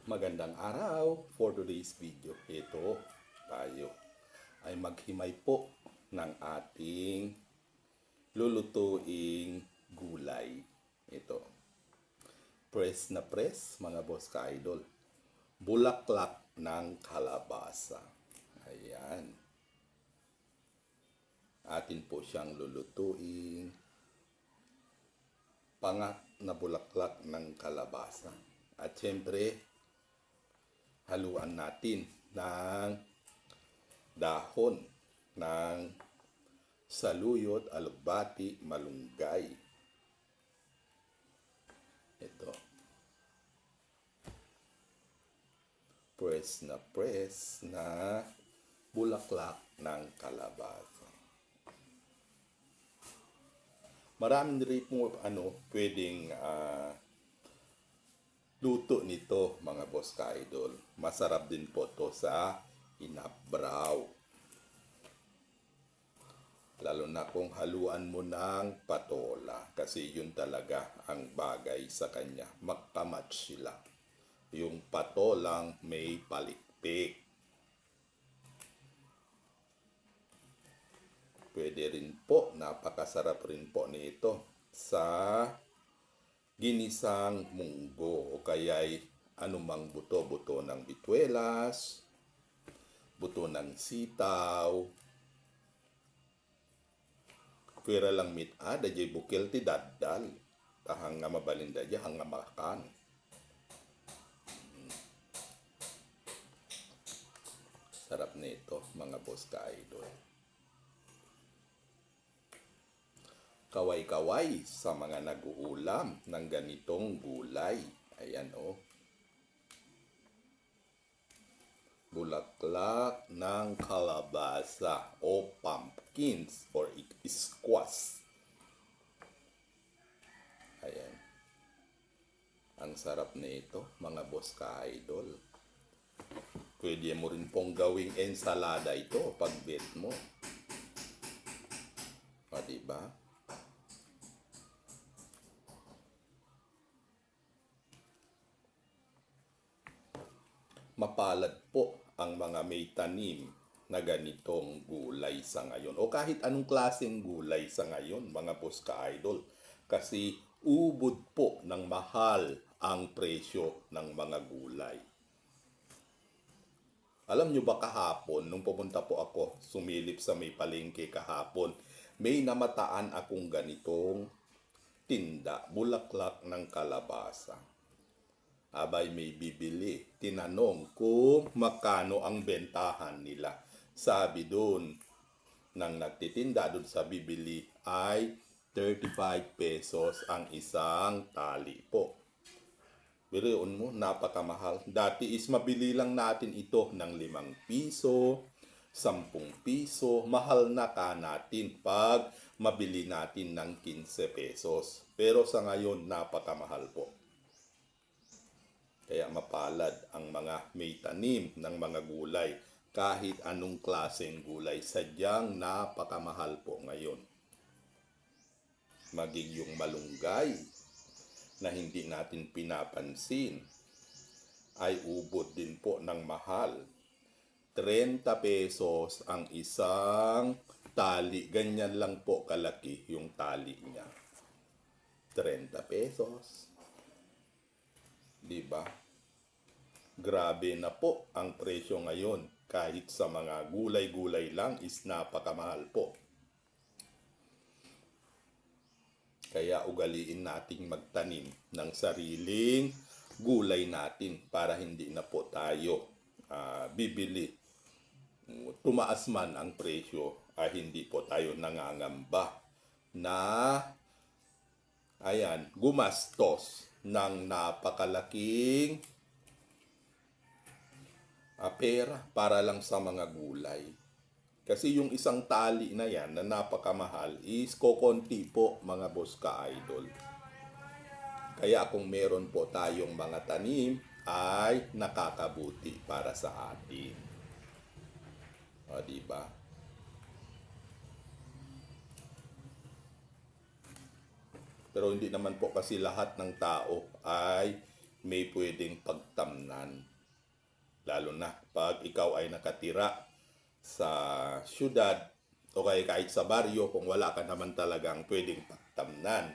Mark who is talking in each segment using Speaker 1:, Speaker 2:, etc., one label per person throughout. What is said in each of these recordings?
Speaker 1: Magandang araw for today's video. Ito tayo ay maghimay po ng ating lulutuing gulay. Ito, press na press mga boss ka-idol. Bulaklak ng kalabasa. Ayan. Atin po siyang lulutuing pangat na bulaklak ng kalabasa. At syempre, haluan natin ng dahon ng saluyot, alugbati, malunggay. Ito. Press na bulaklak ng kalabasa. Maraming rin po pwedeng luto nito mga boss ka-idol. Masarap din po to sa inabraw. Lalo na kung haluan mo ng patola. Kasi yun talaga ang bagay sa kanya. Magkamatch sila. Yung patolang may palikpik. Pwede rin po, napakasarap rin po nito sa ginisang munggo o kaya'y anumang buto-buto ng bituelas, buto ng sitaw. Pwera lang mit dajay bukil ti daddal. Tahang nga mabalinda dya, hang nga makan. Sarap nito mga boss ka-idol. Kaway-kaway sa mga nag-uulam ng ganitong gulay. Ayan o. Bulaklak ng kalabasa o pumpkins or squash. Ayan. Ang sarap nito mga boss ka-idol. Pwede mo rin pong gawing ensalada ito pag bet mo. O diba? Mapalad po ang mga may tanim na ganitong gulay sa ngayon. O kahit anong klaseng gulay sa ngayon, mga boss ka-idol. Kasi ubod po ng mahal ang presyo ng mga gulay. Alam nyo ba kahapon, nung pumunta po ako, sumilip sa may palengke kahapon, may namataan akong ganitong tinda, bulaklak ng kalabasa. Abay may bibili. Tinanong kung magkano ang bentahan nila. Sabi doon, nang nagtitinda doon sa bibili ay 35 pesos ang isang tali po. Biruin mo, napakamahal. Dati is mabili lang natin ito ng 5 piso, 10 piso. Mahal na ka natin pag mabili natin ng 15 pesos. Pero sa ngayon, napakamahal po. Kaya mapalad ang mga may tanim ng mga gulay. Kahit anong klaseng gulay, sadyang napakamahal po ngayon. Maging yung malunggay na hindi natin pinapansin ay ubod din po ng mahal. 30 pesos ang isang tali. Ganyan lang po kalaki yung tali niya. 30 pesos. Diba? Grabe na po ang presyo ngayon. Kahit sa mga gulay-gulay lang is napakamahal po. Kaya ugaliin nating magtanim ng sariling gulay natin para hindi na po tayo bibili. Tumaas man ang presyo ay hindi po tayo nangangamba na gumastos ng napakalaking pera para lang sa mga gulay. Kasi yung isang tali na yan na napakamahal is kokonti po mga boss ka-idol. Kaya kung meron po tayong mga tanim ay nakakabuti para sa atin. O diba? Pero hindi naman po kasi lahat ng tao ay may pwedeng pagtamnan. Lalo na pag ikaw ay nakatira sa syudad o kaya kahit sa baryo kung wala ka naman talagang pwedeng pagtamnan.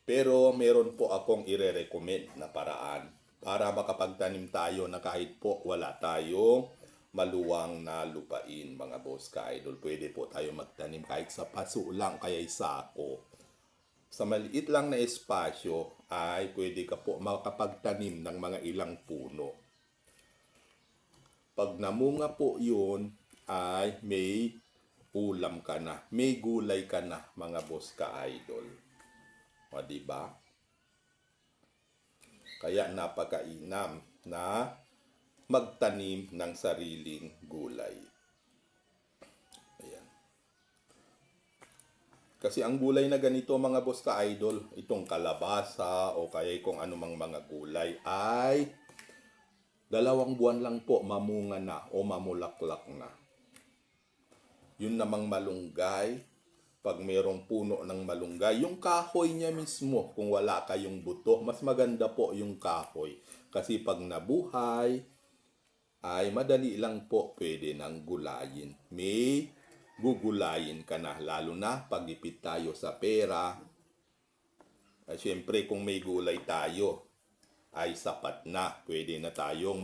Speaker 1: Pero meron po akong ire-recommend na paraan para makapagtanim tayo na kahit po wala tayong maluwang na lupain, mga boss ka-idol. Pwede po tayo magtanim kahit sa paso lang, kaya sako. Sa maliit lang na espasyo ay pwede ka po makapagtanim ng mga ilang puno. Pag namunga po yun, ay may ulam ka na, may gulay ka na, mga boss ka-idol. O, diba? Kaya napakainam na magtanim ng sariling gulay. Ayan. Kasi ang gulay na ganito, mga boss ka-idol, itong kalabasa o kaya kung anumang mga gulay ay 2 buwan lang po mamunga na o mamulaklak na. Yun namang malunggay, pag mayroong puno ng malunggay, yung kahoy niya mismo, kung wala kayong buto, mas maganda po yung kahoy. Kasi pag nabuhay, ay madali lang po pwede nang gulayin. May gugulayin ka na, lalo na pag-ipit tayo sa pera. Siyempre kung may gulay tayo, ay sapat na. Pwede na tayong